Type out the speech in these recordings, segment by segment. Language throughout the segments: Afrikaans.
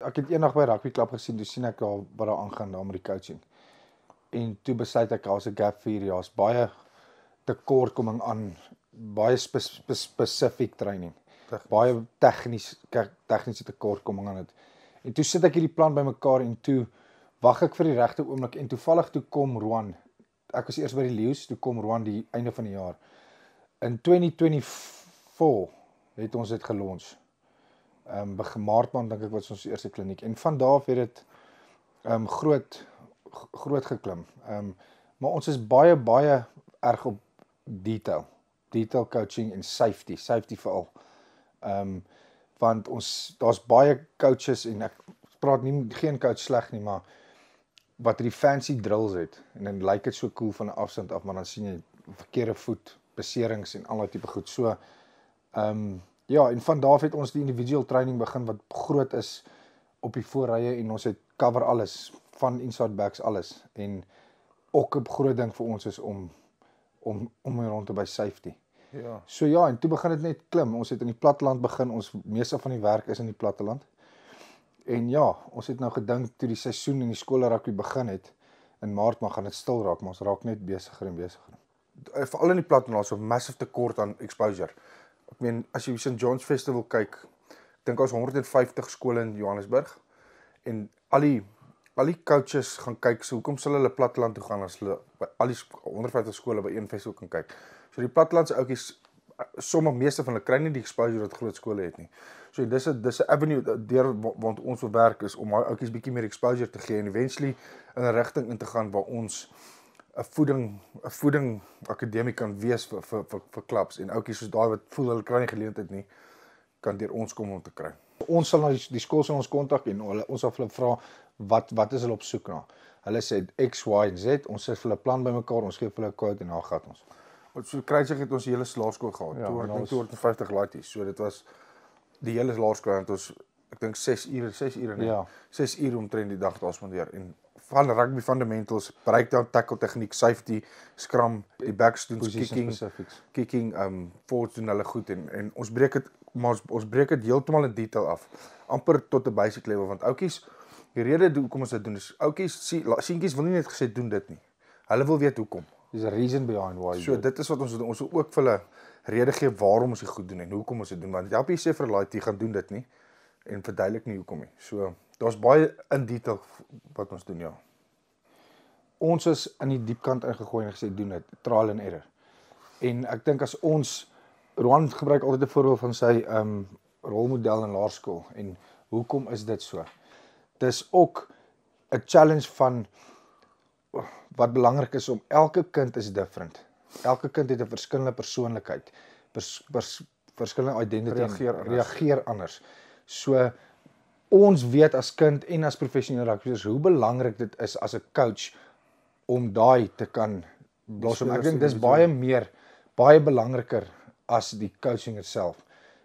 ek het eendag by rugby klub gesien, toe sien ek daar wat daar aangaan daar met die coaching. En toe besluit ek daar's 'n gap vir hierdie, daar's baie tekortkoming aan baie spesifiek training. Baie tegniese tekortkoming aan dit. En toe sit ek hierdie plan bymekaar en toe wag ek vir die regte oomblik en toevallig toe kom Roan. Ek was eers by die Leeu's, toe kom Roan die einde van die jaar. In 2024 het ons dit gelons. Begin Maart maand dink ek was ons eerste kliniek en van daar af het dit groot geklim. Maar ons is baie erg op detail coaching en safety veral. Want daar's baie coaches en ek praat geen coach sleg nie, maar wat die fancy drills het en dan lyk dit so cool van 'n afstand af, maar dan sien jy verkeerde voet, beserings en al daai tipe goed. So ja, en van daar af het ons die individual training begin wat groot is op die voorrye en ons het cover alles van inside backs alles en ook 'n groot ding vir ons is om rond te by safety. Ja. So ja, en toe begin dit net klim. Ons het in die platteland begin, ons meeste van die werk is in die platteland. En ja, ons het nou gedink toe die seisoen in die skole rugby begin het, in Maart maar gaan dit stil raak, maar ons raak net besigger en besigger. Veral in die platteland is 'n massive tekort aan exposure. Ek meen, as jy St. John's Festival kyk, ek dink ons 150 skole in Johannesburg en al die coaches gaan kyk, so hoekom sal hulle platteland toe gaan as hulle by al die 150 skole by een festival kan kyk. So die plattelandse ouetjies, sommige meeste van hulle kry nie die exposure wat groot skole het nie. So dis 'n avenue deur want ons wil werk is om daai ouetjies bietjie meer exposure te gee en eventually in 'n rigting in te gaan waar ons 'n voeding akademie kan wees vir klubs en ouetjies soos daai wat voel hulle kry nie geleentheid nie, kan deur ons kom om te kry. Ons sal na die skool sal ons kontak en ons sal hulle vra wat is hulle op soek na. Hulle sê X, Y en Z, ons sit vir hulle plan bymekaar, ons gee vir hulle 'n quote en dan gaan ons. So Kruisig het ons die hele laerskool gehad. Ja, 250 laities. So dit was die hele laerskool het ons ek dink 6 ure net. Ja. 6 ure omtrent die dag daar spandeer en van rugby fundamentals, breakdown, tackle tegniek, safety, scrum, die backstones, kicking, forwards doen hulle goed en ons breek dit maar ons breek dit heeltemal in detail af. Amper tot 'n basic level want ouetjies die rede hoekom ons dit doen is ouetjies seentjies wil nie net gesê doen dit nie. Hulle wil weet hoekom. There's a reason behind why. So dit is wat ons doen. Ons wil ook vir hulle rede gee waarom ons dit goed doen en hoekom ons dit doen. Want help jy sê vir 'n laaitie gaan doen dit nie en verduidelik nie hoekom nie. So daar's baie in detail wat ons doen, ja. Ons is in die diep kant ingegooi en gesê doen dit, trial and error. En ek dink as ons Roan gebruik altyd 'n voorbeeld van sy rolmodel in laerskool en hoekom is dit so? Dis ook 'n challenge van wat belangrik is om elke kind is different. Elke kind het 'n verskillende persoonlikheid, verskillende identity, reageer anders. So ons weet as kind en as professionele rugbyers hoe belangrik dit is as 'n coach om daai te kan blossom. Ek dink dis baie belangriker as die coaching itself.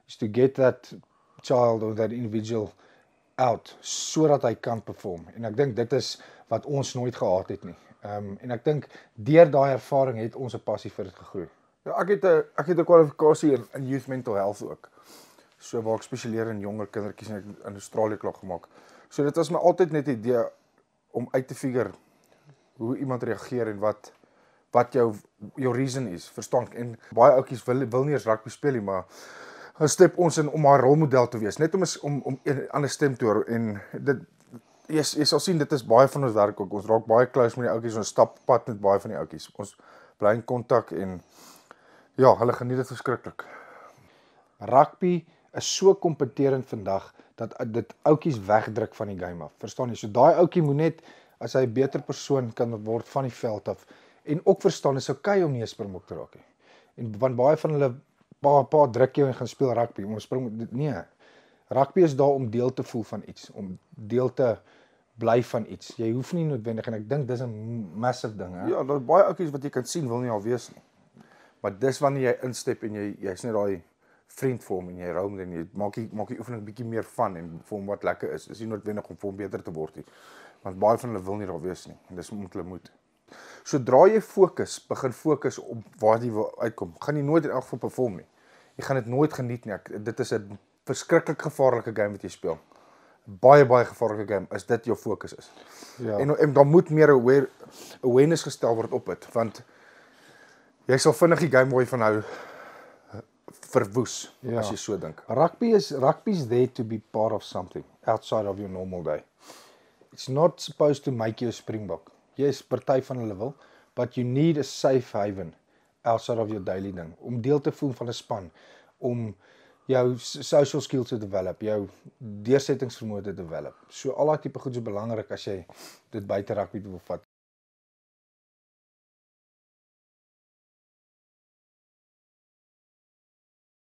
Is to get that child or that individual out sodat hy kan perform. En ek dink dit is wat ons nooit gehad het nie. En ek dink deur daai ervaring het ons 'n passie vir dit gegroei. Ja, ek het 'n kwalifikasie in youth mental health ook. So waar ek spesialiseer in jonger kindertjies en ek in Australië klaar gemaak. So dit was my altyd net 'n idee om uit te figure hoe iemand reageer en wat jou reason is, verstaan? En baie ouetjies wil nie eens rugby speel nie, maar dan stap ons in om haar rolmodel te wees, net om 'n ander stem te hoor en dit jy sal sien dit is baie van ons werk ook. Ons raak baie close met die ouetjies, ons stap pad met baie van die ouetjies. Ons bly in kontak en ja, hulle geniet dit verskriklik. Rugby is so kompeterend vandag dat dit ouetjies wegdruk van die game af. Verstaan jy? So daai ouetjie moet net as hy 'n beter persoon kan word van die veld af en ook verstaan is okay om nie 'n springbok te raak nie. En want baie van hulle pa druk jou en gaan speel rugby, om spring nee. Rugby is daar om deel te voel van iets, om deel te bly van iets. Jy hoef nie noodwendig en ek dink dis 'n massive ding, hè. Ja, daar's baie ouetjies wat jy kan sien wil nie al wees nie. Maar dis wanneer jy instep en jy's net daai vriend vir hom en jy hou hom en jy maak die oefening bietjie meer van en vir hom wat lekker is. Dis nie noodwendig om vir hom beter te word nie. Want baie van hulle wil nie daar wees nie en dis omdat hulle moet. Sodra jy begin fokus op waar jy wil uitkom, gaan jy nooit in elk geval perform nie. Jy gaan dit nooit geniet nie. Dit is 'n verskriklik gevaarlike game wat jy speel. baie gevaarlike game as dit jou fokus is. Ja. En dan moet meer awareness gestel word op dit, want jy sal vinnig die game waar jy van hou verwoes, as jy so dink. Rugby's there to be part of something outside of your normal day. It's not supposed to make you a Springbok. Yes, party van hulle wil, but you need a safe haven outside of your daily ding, om deel te voel van 'n span, om jou social skills te develop, jou deursettingsvermoë te develop. So al daai tipe goed is belangrik as jy dit buite rugby wil vat.